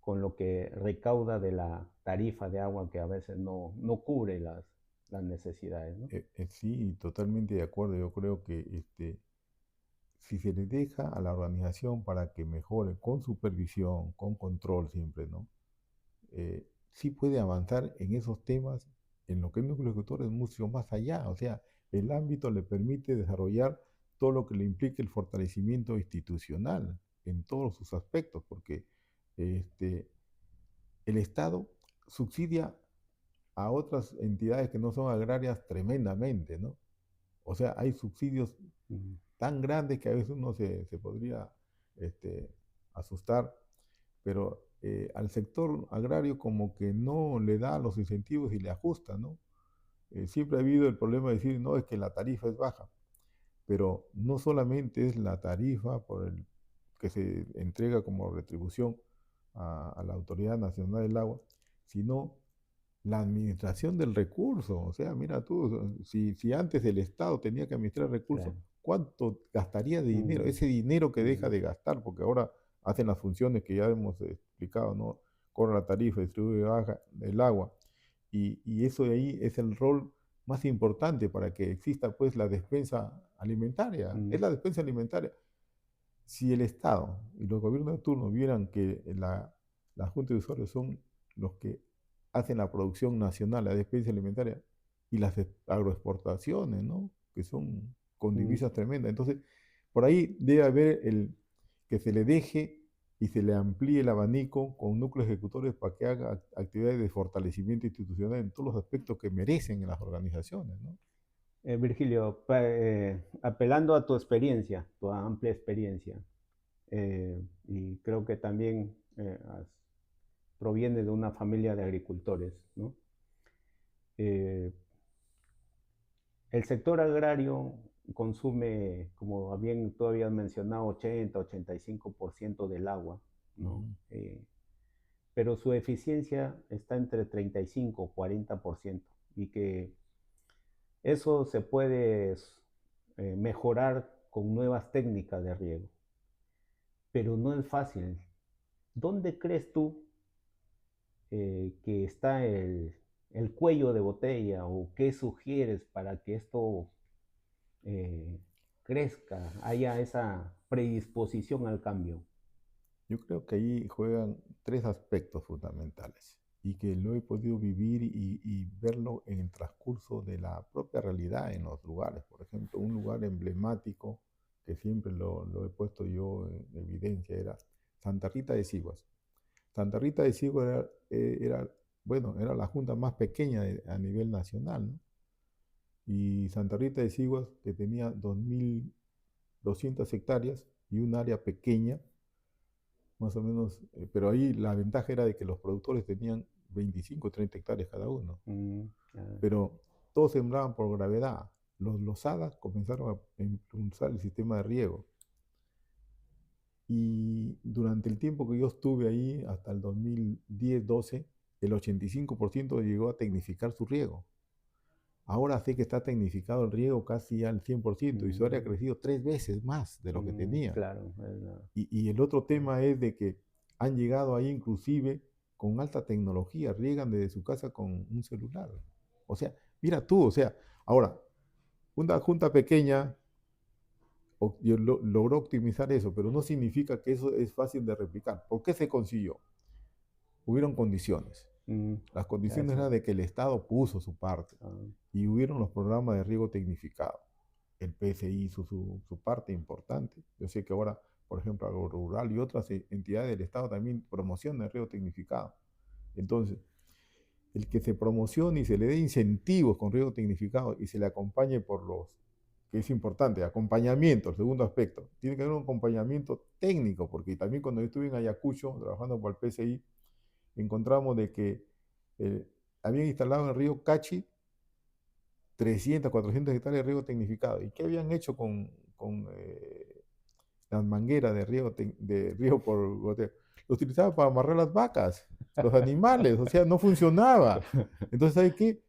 B: con lo que recauda de la tarifa de agua que a veces no cubre las necesidades, ¿no?
A: Sí, totalmente de acuerdo. Yo creo que si se le deja a la organización para que mejore con supervisión, con control siempre, ¿no? Sí puede avanzar en esos temas, en lo que el núcleo ejecutor es mucho más allá. O sea, el ámbito le permite desarrollar todo lo que le implique el fortalecimiento institucional en todos sus aspectos, porque este, el Estado subsidia a otras entidades que no son agrarias tremendamente, ¿no? O sea, hay subsidios
B: Mm,
A: tan grandes que a veces uno se podría este, asustar, pero al sector agrario como que no le da los incentivos y le ajusta, ¿no? Siempre ha habido el problema de decir, no, es que la tarifa es baja, pero no solamente es la tarifa por el que se entrega como retribución a la Autoridad Nacional del Agua, sino la administración del recurso. O sea, mira tú, si antes el Estado tenía que administrar recursos,
B: claro.
A: ¿cuánto gastaría de dinero?
B: Mm,
A: Ese dinero que deja
B: mm,
A: de gastar, porque ahora hacen las funciones que ya hemos explicado, ¿no? Cobra la tarifa, distribuye el agua. Y eso de ahí es el rol más importante para que exista pues la despensa alimentaria. Es
B: mm,
A: la despensa alimentaria. Si el Estado y los gobiernos de turno vieran que la Junta de Usuarios son los que hacen la producción nacional, la despensa alimentaria y las agroexportaciones, ¿no? Que son con
B: mm.
A: divisas tremendas. Entonces, por ahí debe haber que se le deje y se le amplíe el abanico con núcleos ejecutores para que haga actividades de fortalecimiento institucional en todos los aspectos que merecen en las organizaciones, ¿no?
B: Virgilio, apelando a tu experiencia, tu amplia experiencia, y creo que también proviene de una familia de agricultores, ¿no? Eh, el sector agrario consume, como bien tú habías mencionado, 80-85% del agua, ¿no?
A: Ujú.
B: Pero su eficiencia está entre 35-40% y que eso se puede mejorar con nuevas técnicas de riego, pero no es fácil. ¿Dónde crees tú que está el cuello de botella o qué sugieres para que esto eh, crezca, haya esa predisposición al cambio?
A: Yo creo que ahí juegan tres aspectos fundamentales y que lo he podido vivir y verlo en el transcurso de la propia realidad en los lugares. Por ejemplo, un lugar emblemático que siempre lo he puesto yo en evidencia era Santa Rita de Siguas. Santa Rita de Siguas bueno, era la junta más pequeña a nivel nacional, ¿no? Y Santa Rita de Siguas, que tenía 2.200 hectáreas y un área pequeña, más o menos, pero ahí la ventaja era de que los productores tenían 25 o 30 hectáreas cada uno,
B: Mm, ah,
A: pero todos sembraban por gravedad. Los lozadas comenzaron a impulsar el sistema de riego y durante el tiempo que yo estuve ahí, hasta el 2010-12, el 85% llegó a tecnificar su riego. Ahora sé que está tecnificado el riego casi al 100% y su área ha
B: mm,
A: crecido 3 veces más de lo que tenía.
B: claro,
A: Y el otro tema es de que han llegado ahí inclusive con alta tecnología, riegan desde su casa con un celular. O sea, mira tú, o sea, ahora, una junta pequeña logró optimizar eso, pero no significa que eso es fácil de replicar. ¿Por qué se consiguió? Hubieron condiciones.
B: mm,
A: Las condiciones
B: eso.
A: eran de que el Estado puso su parte
B: Ah,
A: y hubieron los programas de riego tecnificado. El PSI hizo su parte importante. Yo sé que ahora, por ejemplo, Agro Rural y otras entidades del Estado también promocionan el riego tecnificado. Entonces, el que se promocione y se le dé incentivos con riego tecnificado y se le acompañe por que es importante, acompañamiento, el segundo aspecto. Tiene que haber un acompañamiento técnico, porque también cuando yo estuve en Ayacucho trabajando por el PSI, encontramos de que eh, habían instalado en el río Cachi 300, 400 hectáreas de riego tecnificado. ¿Y qué habían hecho con las mangueras de riego por goteo? Lo utilizaban para amarrar las vacas. los animales, o sea, no funcionaba. Entonces, ¿sabes qué?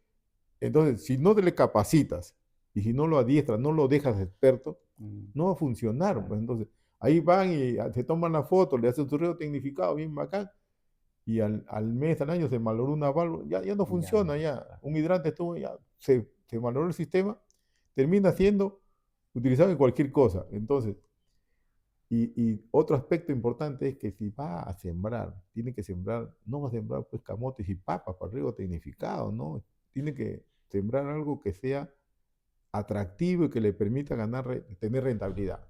A: Entonces, si no te le capacitas y si no lo adiestras, no lo dejas experto, no va a funcionar. Pues, entonces, ahí van y se toman la foto, le hacen su río tecnificado, bien bacán, y al mes, al año se malogró una válvula, ya no
B: Ya
A: funciona,
B: no.
A: ya un hidrante estuvo, ya se malogró el sistema, termina siendo utilizado en cualquier cosa. Entonces, y otro aspecto importante es que si va a sembrar, tiene que sembrar, no va a sembrar pues camotes y papas para riego tecnificado, ¿no? Tiene que sembrar algo que sea atractivo y que le permita tener rentabilidad.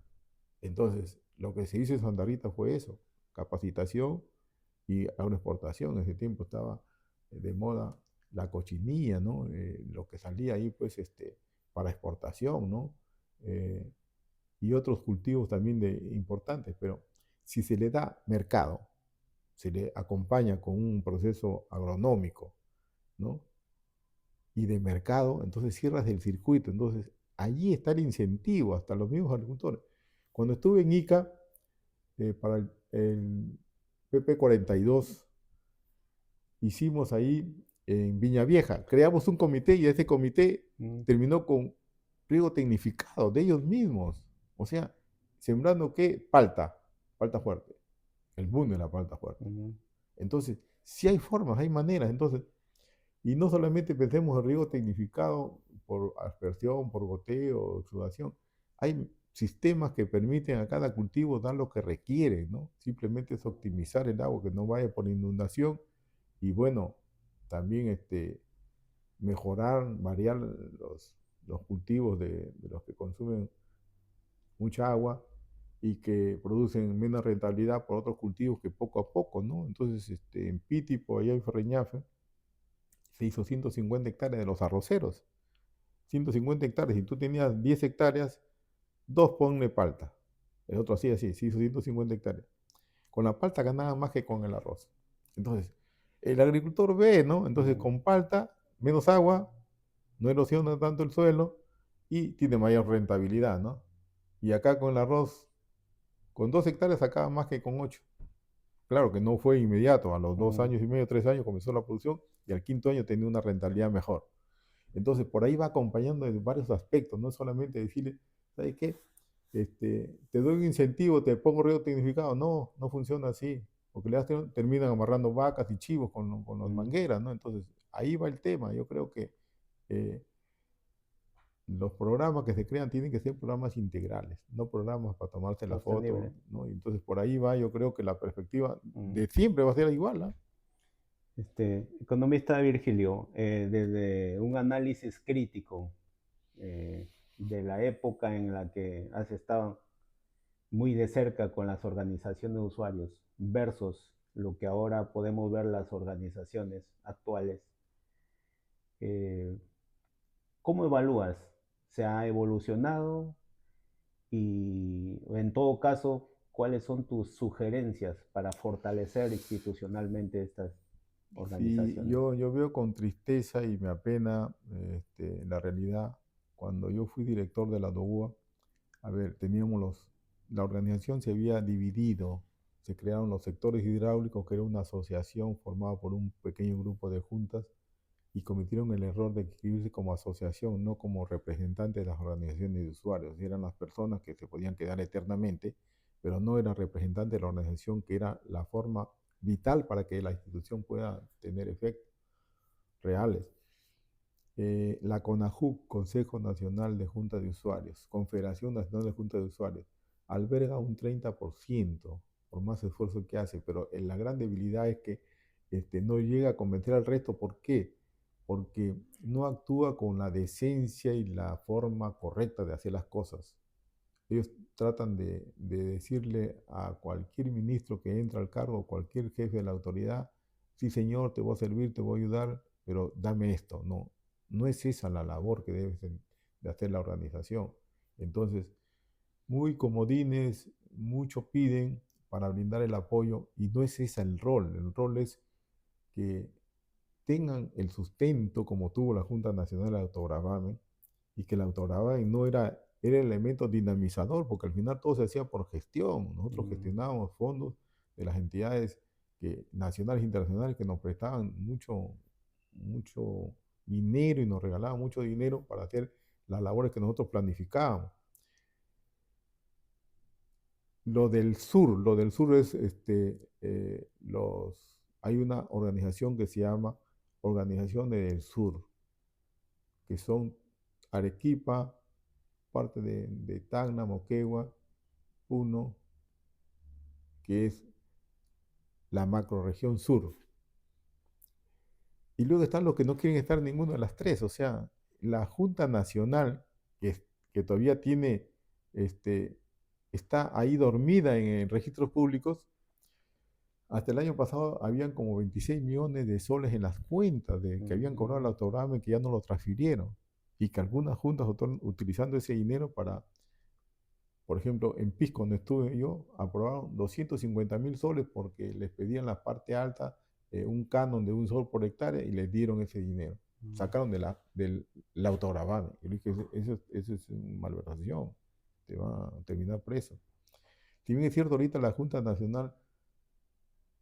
A: Entonces, lo que se hizo en Santa Rita fue eso, capacitación y agroexportación. En ese tiempo estaba de moda la cochinilla, ¿no? Lo que salía ahí, pues, para exportación, ¿no? Eh, y otros cultivos también importantes, pero si se le da mercado, se le acompaña con un proceso agronómico, ¿no? Y de mercado, entonces cierras el circuito, entonces allí está el incentivo, hasta los mismos agricultores. Cuando estuve en Ica, para el PP 42, hicimos ahí en Viña Vieja, creamos un comité y ese comité terminó con riego tecnificado de ellos mismos. O sea, sembrando qué? Palta fuerte, el boom de la palta fuerte. Entonces, si hay formas, hay maneras. Entonces, y no solamente pensemos en riego tecnificado por aspersión, por goteo, exudación. Hay sistemas que permiten a cada cultivo dar lo que requiere, ¿no? Simplemente es optimizar el agua, que no vaya por inundación y bueno, también mejorar, variar los cultivos de los que consumen mucha agua y que producen menos rentabilidad por otros cultivos que poco a poco, ¿no? Entonces, en Pitipo, allá en Ferreñafe, se hizo 150 hectáreas de los arroceros. 150 hectáreas, si tú tenías 10 hectáreas, dos ponle palta. El otro así, se hizo 150 hectáreas. Con la palta ganaba más que con el arroz. Entonces, el agricultor ve, ¿no? Entonces, con palta, menos agua, no erosiona tanto el suelo y tiene mayor rentabilidad, ¿no? Y acá con el arroz, con 2 hectáreas sacaba más que con 8. Claro que no fue inmediato, a los 2 años y medio, 3 años comenzó la producción y al quinto año tenía una rentabilidad mejor. Entonces, por ahí va acompañando en varios aspectos, no solamente decirle, ¿sabes qué? Te doy un incentivo, te pongo riego tecnificado. No, no funciona así, porque terminan amarrando vacas y chivos con las mangueras, ¿no? Entonces, ahí va el tema. Yo creo que eh, los programas que se crean tienen que ser programas integrales, no programas para tomarse la foto,
B: Sostenible.
A: ¿no? Y entonces, por ahí va, yo creo que la perspectiva de siempre va a ser igual, ¿no?
B: Economista Virgilio, desde un análisis crítico de la época en la que has estado muy de cerca con las organizaciones de usuarios versus lo que ahora podemos ver las organizaciones actuales, eh, ¿cómo evalúas? ¿Se ha evolucionado? Y en todo caso, ¿cuáles son tus sugerencias para fortalecer institucionalmente estas
A: Sí,
B: organizaciones?
A: yo veo con tristeza y me apena la realidad. Cuando yo fui director de la DOUA, a ver, la organización se había dividido, se crearon los sectores hidráulicos, que era una asociación formada por un pequeño grupo de juntas, y cometieron el error de inscribirse como asociación, no como representantes de las organizaciones de usuarios. Eran las personas que se podían quedar eternamente, pero no eran representantes de la organización, que era la forma vital para que la institución pueda tener efectos reales. La CONAJUC, Consejo Nacional de Junta de Usuarios, Confederación Nacional de Junta de Usuarios, alberga un 30%, por más esfuerzo que hace, pero la gran debilidad es que no llega a convencer al resto. ¿Por qué? Porque no actúa con la decencia y la forma correcta de hacer las cosas. Ellos tratan de decirle a cualquier ministro que entra al cargo, cualquier jefe de la autoridad, sí señor, te voy a servir, te voy a ayudar, pero dame esto. No, no es esa la labor que debe de hacer la organización. Entonces, muy comodines, mucho piden para brindar el apoyo y no es ese el rol. El rol es que tengan el sustento como tuvo la Junta Nacional de Autogravamen, y que el autogravamen no era el elemento dinamizador, porque al final todo se hacía por gestión. Nosotros gestionábamos fondos de las entidades nacionales e internacionales que nos prestaban mucho dinero y nos regalaban mucho dinero para hacer las labores que nosotros planificábamos. Lo del sur es, hay una organización que se llama Organizaciones del Sur, que son Arequipa, parte de Tacna, Moquegua, Puno, que es la macrorregión sur. Y luego están los que no quieren estar en ninguna de las tres, o sea, la Junta Nacional, que todavía tiene, este, está ahí dormida en registros públicos. Hasta el año pasado habían como 26 millones de soles en las cuentas que habían cobrado el autograma y que ya no lo transfirieron. Y que algunas juntas están utilizando ese dinero para, por ejemplo, en Pisco, donde estuve yo, aprobaron 250.000 soles porque les pedían la parte alta un canon de 1 sol por hectárea y les dieron ese dinero. Sacaron del autograbado. Yo le dije, eso es una malversación, te va a terminar preso. Si bien es cierto, ahorita la Junta Nacional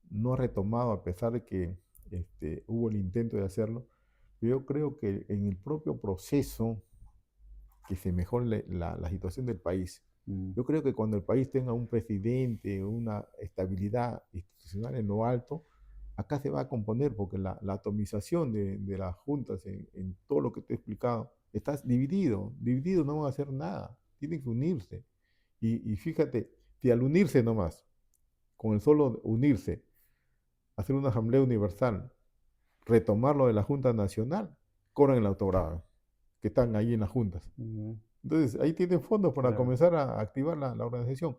A: no ha retomado, a pesar de que hubo el intento de hacerlo, pero yo creo que en el propio proceso que se mejore la situación del país. Yo creo que cuando el país tenga un presidente, una estabilidad institucional en lo alto, acá se va a componer, porque la atomización de las juntas en todo lo que te he explicado, está dividido no van a hacer nada, tienen que unirse. Y fíjate, si al unirse nomás, con el solo unirse, hacer una asamblea universal, retomar lo de la Junta Nacional, cobran el autogrado, que están ahí en las juntas. Entonces, ahí tienen fondos para comenzar a activar la organización.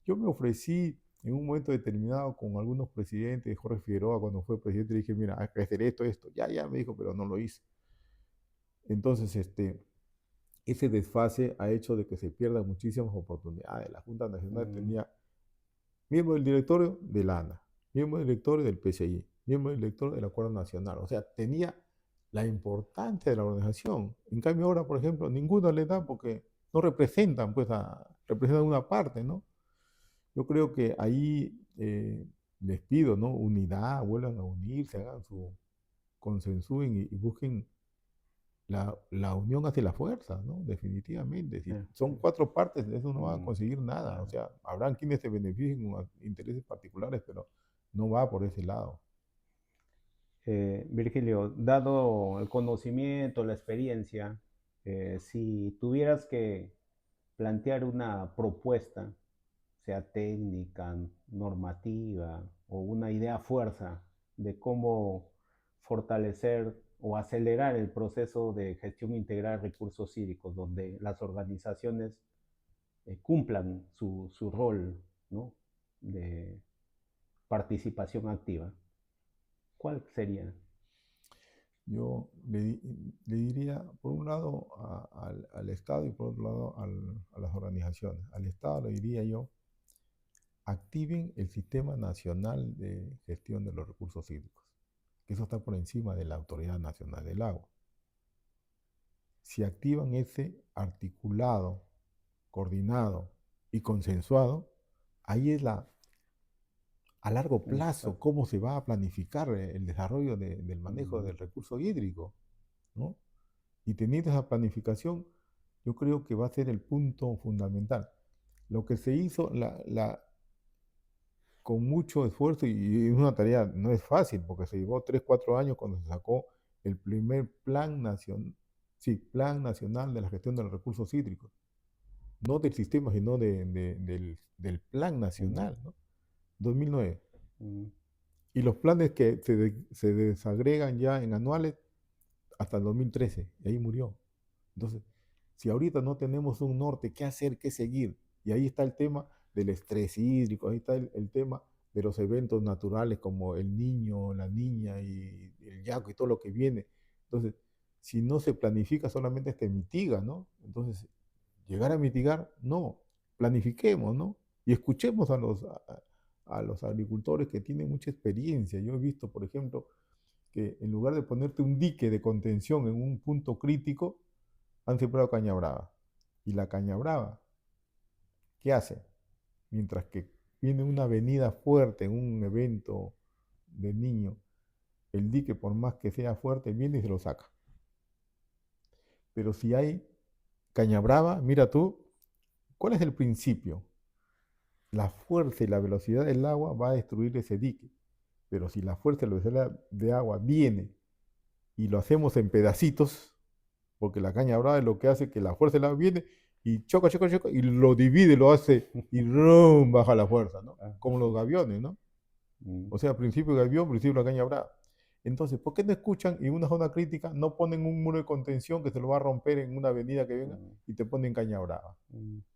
A: Yo me ofrecí en un momento determinado con algunos presidentes, Jorge Figueroa cuando fue presidente, le dije, mira, hay que hacer esto. Ya me dijo, pero no lo hice. Entonces, ese desfase ha hecho de que se pierdan muchísimas oportunidades. La Junta Nacional tenía miembro del directorio de la ANA, miembro del directorio del PCI, miembro del directorio del Acuerdo Nacional. O sea, tenía la importancia de la organización. En cambio ahora, por ejemplo, ninguno le da porque no representan, pues, representan una parte, ¿no? Yo creo que ahí les pido, ¿no? Unidad, vuelvan a unirse, hagan consensúen y busquen la unión hace la fuerza, ¿no? Definitivamente. Si son 4 partes, eso no va a conseguir nada. O sea, habrán quienes se beneficien con intereses particulares, pero no va por ese lado.
B: Virgilio, dado el conocimiento, la experiencia, si tuvieras que plantear una propuesta, sea técnica, normativa o una idea fuerza de cómo fortalecer o acelerar el proceso de gestión integral de recursos hídricos, donde las organizaciones cumplan su rol, ¿no?, de participación activa, ¿cuál sería?
A: Yo le diría, por un lado, al Estado y por otro lado a las organizaciones. Al Estado le diría yo, activen el Sistema Nacional de Gestión de los Recursos Hídricos, que eso está por encima de la Autoridad Nacional del Agua. Si activan ese articulado, coordinado y consensuado, ahí es a largo plazo cómo se va a planificar el desarrollo del manejo del recurso hídrico, ¿no? Y teniendo esa planificación, yo creo que va a ser el punto fundamental. Lo que se hizo con mucho esfuerzo, y es una tarea, no es fácil, porque se llevó 3, 4 años cuando se sacó el primer Plan Nacional de la Gestión de los Recursos Hídricos. No del sistema, sino del Plan Nacional, ¿no? 2009. Y los planes que se desagregan ya en anuales hasta el 2013, y ahí murió. Entonces, si ahorita no tenemos un norte, ¿qué hacer, qué seguir? Y ahí está el tema del estrés hídrico, ahí está el tema de los eventos naturales como el Niño, la Niña y el Yaco y todo lo que viene. Entonces, si no se planifica, solamente se mitiga, ¿no? Entonces, llegar a mitigar, no, planifiquemos, ¿no? Y escuchemos a los agricultores que tienen mucha experiencia. Yo he visto, por ejemplo, que en lugar de ponerte un dique de contención en un punto crítico, han sembrado caña brava. Y la caña brava, ¿qué hace? Mientras que viene una avenida fuerte en un evento de niño, el dique, por más que sea fuerte, viene y se lo saca. Pero si hay caña brava, mira tú, ¿cuál es el principio? La fuerza y la velocidad del agua va a destruir ese dique. Pero si la fuerza y la velocidad de agua viene y lo hacemos en pedacitos, porque la caña brava es lo que hace que la fuerza del agua viene y choca, choca, choca, y lo divide, lo hace y ¡rum! Baja la fuerza, ¿no? Como los gaviones, ¿no? O sea, principio gavión, principio la caña brava. Entonces, ¿por qué no escuchan y en una zona crítica no ponen un muro de contención que se lo va a romper en una avenida que venga y te ponen caña brava?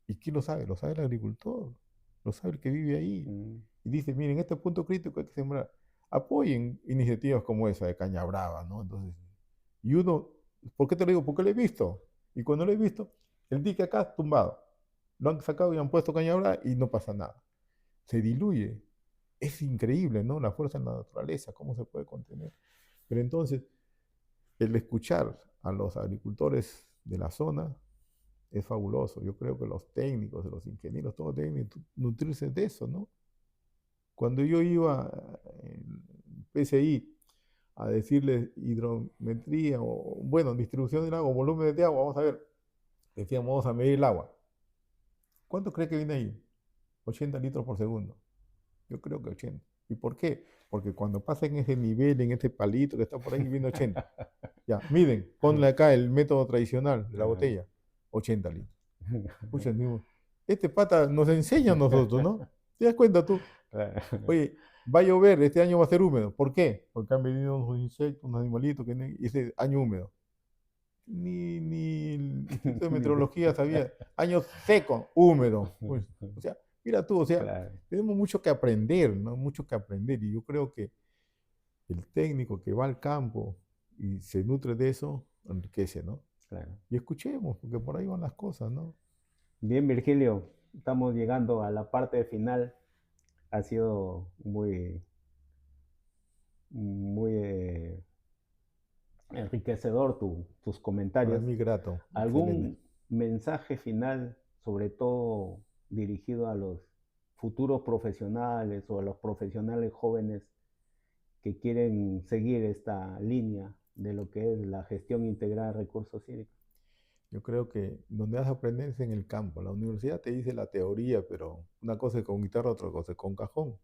A: ¿Y quién lo sabe? Lo sabe el agricultor, lo sabe el que vive ahí. Y dice, miren, este punto crítico hay que sembrar. Apoyen iniciativas como esa de caña brava, ¿no? Entonces, y uno, ¿por qué te lo digo? Porque lo he visto. Y cuando lo he visto, el dique acá tumbado. Lo han sacado y han puesto caña brava y no pasa nada. Se diluye. Es increíble, ¿no? La fuerza en la naturaleza, cómo se puede contener. Pero entonces, el escuchar a los agricultores de la zona es fabuloso. Yo creo que los técnicos, los ingenieros, todos deben nutrirse de eso, ¿no? Cuando yo iba en PCI a decirles hidrometría o, bueno, distribución del agua, volúmenes de agua, vamos a ver, decíamos, vamos a medir el agua. ¿Cuánto cree que viene ahí? 80 litros por segundo. Yo creo que 80. ¿Y por qué? Porque cuando pasa en ese nivel, en este palito que está por ahí, viene 80. Ya, miden, ponle acá el método tradicional de la botella, 80 litros. Pucha, digo, este pata nos enseña a nosotros, ¿no? ¿Te das cuenta tú? Oye, va a llover, este año va a ser húmedo. ¿Por qué? Porque han venido unos insectos, unos animalitos, y ese año húmedo. Ni el Instituto de Meteorología sabía. Año seco, húmedo. Pues, o sea, mira tú, o sea,
B: Claro.
A: tenemos mucho que aprender, ¿no? Mucho que aprender. Y yo creo que el técnico que va al campo y se nutre de eso, enriquece, ¿no?
B: Claro.
A: Y escuchemos, porque por ahí van las cosas, ¿no?
B: Bien, Virgilio, estamos llegando a la parte final. Ha sido muy enriquecedor tus
A: Para
B: comentarios.
A: mí grato, excelente.
B: ¿Algún mensaje final, sobre todo dirigido a los futuros profesionales o a los profesionales jóvenes que quieren seguir esta línea de lo que es la gestión integral de recursos hídricos?
A: Yo creo que donde vas a aprender es en el campo. La universidad te dice la teoría, pero una cosa es con guitarra, otra cosa es con cajón.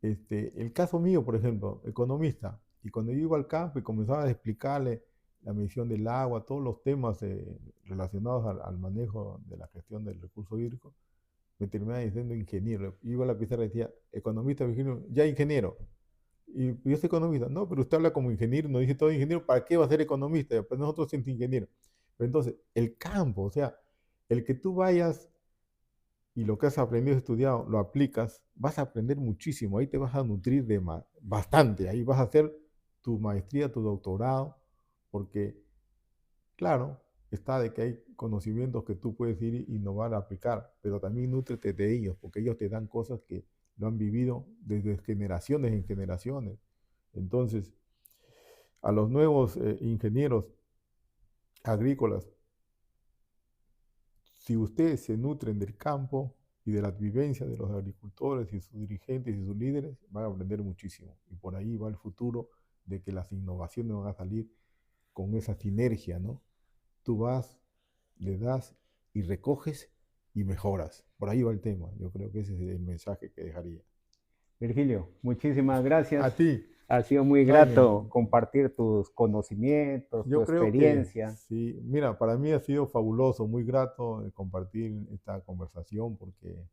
A: El caso mío, por ejemplo, economista, y cuando yo iba al campo y comenzaba a explicarle la medición del agua, todos los temas relacionados al manejo de la gestión del recurso hídrico, me terminaba diciendo ingeniero. Iba a la pizarra y decía, economista, Virgilio, ya ingeniero. Y yo soy economista. No, pero usted habla como ingeniero, no dice todo ingeniero, ¿para qué va a ser economista? Pues nosotros somos ingenieros. Pero entonces, el campo, o sea, el que tú vayas y lo que has aprendido, estudiado, lo aplicas, vas a aprender muchísimo, ahí te vas a nutrir de bastante, ahí vas a hacer tu maestría, tu doctorado, porque, claro, está de que hay conocimientos que tú puedes ir y innovar, a aplicar, pero también nútrete de ellos, porque ellos te dan cosas que lo han vivido desde generaciones en generaciones. Entonces, a los nuevos ingenieros agrícolas, si ustedes se nutren del campo y de las vivencias de los agricultores y sus dirigentes y sus líderes, van a aprender muchísimo. Y por ahí va el futuro de que las innovaciones van a salir con esa sinergia, ¿no? Tú vas, le das y recoges y mejoras. Por ahí va el tema. Yo creo que ese es el mensaje que dejaría.
B: Virgilio, muchísimas gracias.
A: A ti,
B: Ha sido muy
A: Jaime.
B: grato compartir tus conocimientos, tu
A: Yo creo que
B: experiencia.
A: sí. Mira, para mí ha sido fabuloso, muy grato compartir esta conversación porque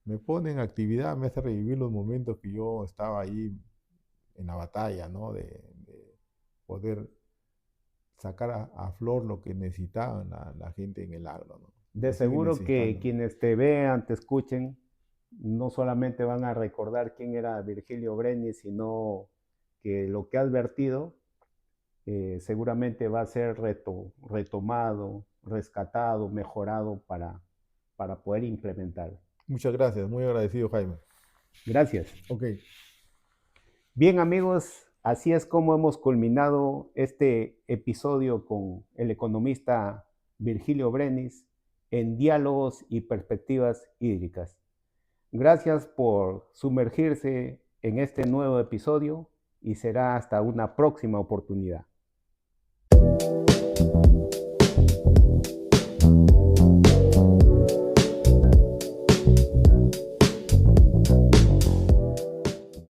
A: me pone en actividad, me hace revivir los momentos que yo estaba ahí en la batalla, ¿no? De poder sacar a flor lo que necesitaban la gente en el agro, ¿no?
B: De
A: Lo siguen
B: seguro que
A: necesitando, ¿no?
B: quienes te vean, te escuchen, no solamente van a recordar quién era Virgilio Brenis, sino que lo que has vertido seguramente va a ser retomado, rescatado, mejorado para poder implementar.
A: Muchas gracias, muy agradecido, Jaime.
B: Gracias.
A: Ok,
B: Bien, amigos, así es como hemos culminado este episodio con el economista Virgilio Brenis en Diálogos y Perspectivas Hídricas. Gracias por sumergirse en este nuevo episodio y será hasta una próxima oportunidad.